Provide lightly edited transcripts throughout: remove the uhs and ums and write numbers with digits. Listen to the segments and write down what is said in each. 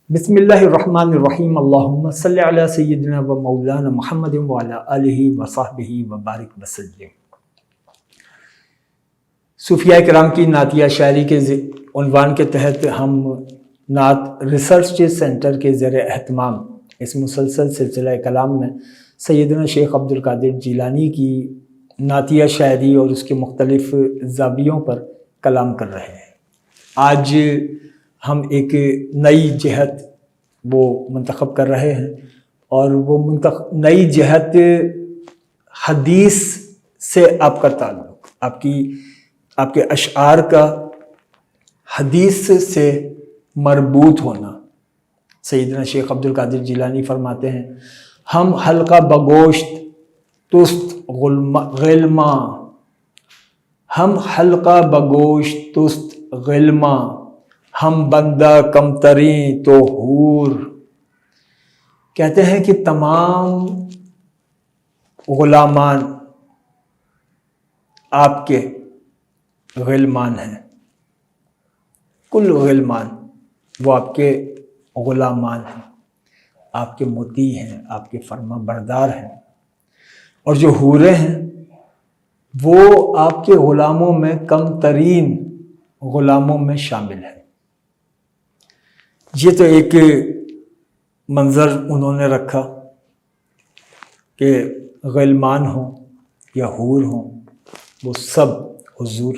بسم اللہ الرحمن الرحیم اللہم صلی علی سیدنا و مولانا محمد وعلی آلہ وصحبہ وبارک وسلم۔ صوفیاء کرام کی نعتیہ شاعری کے عنوان کے تحت ہم نعت ریسرچ سینٹر کے زیر اہتمام اس مسلسل سلسلہ کلام میں سیدنا شیخ عبدالقادر جیلانی کی نعتیہ شاعری اور اس کے مختلف زاویوں پر کلام کر رہے ہیں۔ آج ہم ایک نئی جہت وہ منتخب کر رہے ہیں، اور وہ نئی جہت حدیث سے آپ کا تعلق، آپ کے اشعار کا حدیث سے مربوط ہونا۔ سیدنا شیخ عبدالقادر جیلانی فرماتے ہیں، ہم حلقہ بگوشت تست غلماں، ہم حلقہ بگوشت تست غلماں، ہم بندہ کمتریں تو حور۔ کہتے ہیں کہ تمام غلامان آپ کے غلمان ہیں، کل غلمان وہ آپ کے غلامان ہیں، آپ کے مطیع ہیں، آپ کے فرما بردار ہیں، اور جو حوریں ہیں وہ آپ کے غلاموں میں کم ترین غلاموں میں شامل ہیں۔ یہ تو ایک منظر انہوں نے رکھا کہ غلمان ہوں یا حور ہوں، وہ سب حضور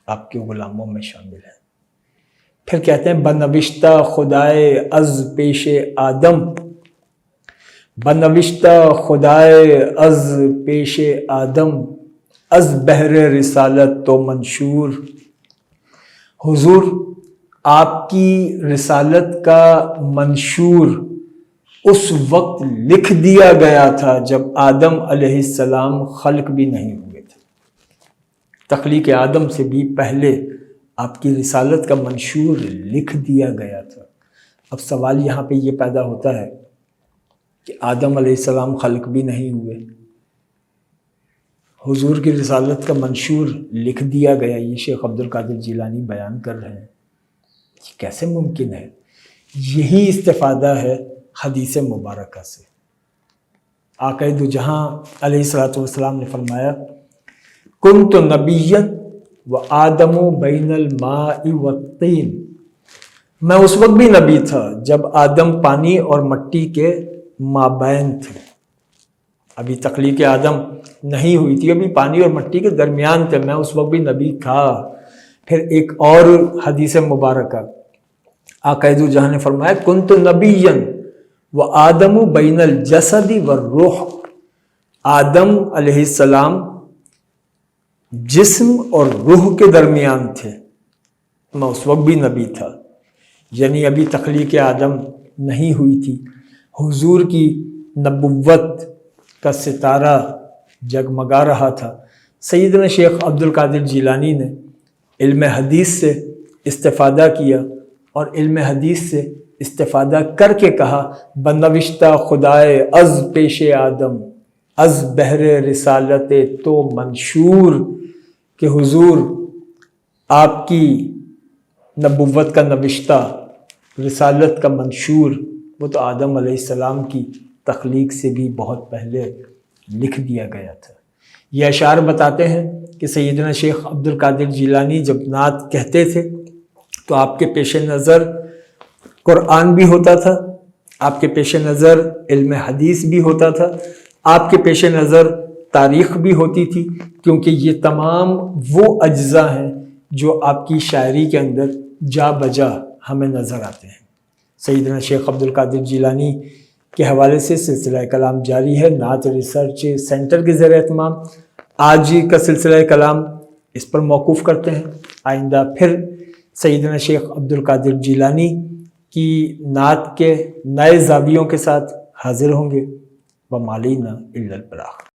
آپ کے غلاموں میں شامل ہیں۔ پھر کہتے ہیں بنوشتہ خدائے از پیش آدم، بنوشتہ خدائے از پیش آدم، از بحر رسالت تو منشور۔ حضور آپ کی رسالت کا منشور اس وقت لکھ دیا گیا تھا جب آدم علیہ السلام خلق بھی نہیں ہوئے تھے۔ تخلیق آدم سے بھی پہلے آپ کی رسالت کا منشور لکھ دیا گیا تھا۔ اب سوال یہاں پہ یہ پیدا ہوتا ہے کہ آدم علیہ السلام خلق بھی نہیں ہوئے، حضور کی رسالت کا منشور لکھ دیا گیا، یہ شیخ عبدالقادر جیلانی بیان کر رہے ہیں۔ یہ کیسے ممکن ہے؟ یہی استفادہ ہے حدیث مبارکہ سے۔ آقا دو جہاں علیہ السلام نے فرمایا کنت نبیا و آدم بین الماء والطین، میں اس وقت بھی نبی تھا جب آدم پانی اور مٹی کے مابین تھے۔ ابھی تخلیق آدم نہیں ہوئی تھی، ابھی پانی اور مٹی کے درمیان تھے، میں اس وقت بھی نبی تھا۔ پھر ایک اور حدیث مبارکہ آقا دو جہاں نے فرمایا کنت نبیا و آدم بین الجسد والروح، آدم علیہ السلام جسم اور روح کے درمیان تھے، میں اس وقت بھی نبی تھا۔ یعنی ابھی تخلیق آدم نہیں ہوئی تھی، حضور کی نبوت کا ستارہ جگمگا رہا تھا۔ سیدنا شیخ عبدالقادر جیلانی نے علم حدیث سے استفادہ کیا، اور علم حدیث سے استفادہ کر کے کہا بنوشتہ خدائے از پیش آدم، از بحر رسالت تو منشور، کہ حضور آپ کی نبوت کا نوشتہ، رسالت کا منشور وہ تو آدم علیہ السلام کی تخلیق سے بھی بہت پہلے لکھ دیا گیا تھا۔ یہ اشعار بتاتے ہیں کہ سیدنا شیخ عبدالقادر جیلانی جب نعت کہتے تھے تو آپ کے پیش نظر قرآن بھی ہوتا تھا، آپ کے پیش نظر علم حدیث بھی ہوتا تھا، آپ کے پیش نظر تاریخ بھی ہوتی تھی، کیونکہ یہ تمام وہ اجزاء ہیں جو آپ کی شاعری کے اندر جا بجا ہمیں نظر آتے ہیں۔ سیدنا شیخ عبدالقادر جیلانی کے حوالے سے سلسلہ کلام جاری ہے نعت ریسرچ سینٹر کے زیر اہتمام۔ آج کا سلسلہ کلام اس پر موقوف کرتے ہیں، آئندہ پھر سیدنا شیخ عبدالقادر جیلانی کی نعت کے نئے زاویوں کے ساتھ حاضر ہوں گے۔ وَمَا عَلَيْنَا إِلَّا الْبَلَاغُ۔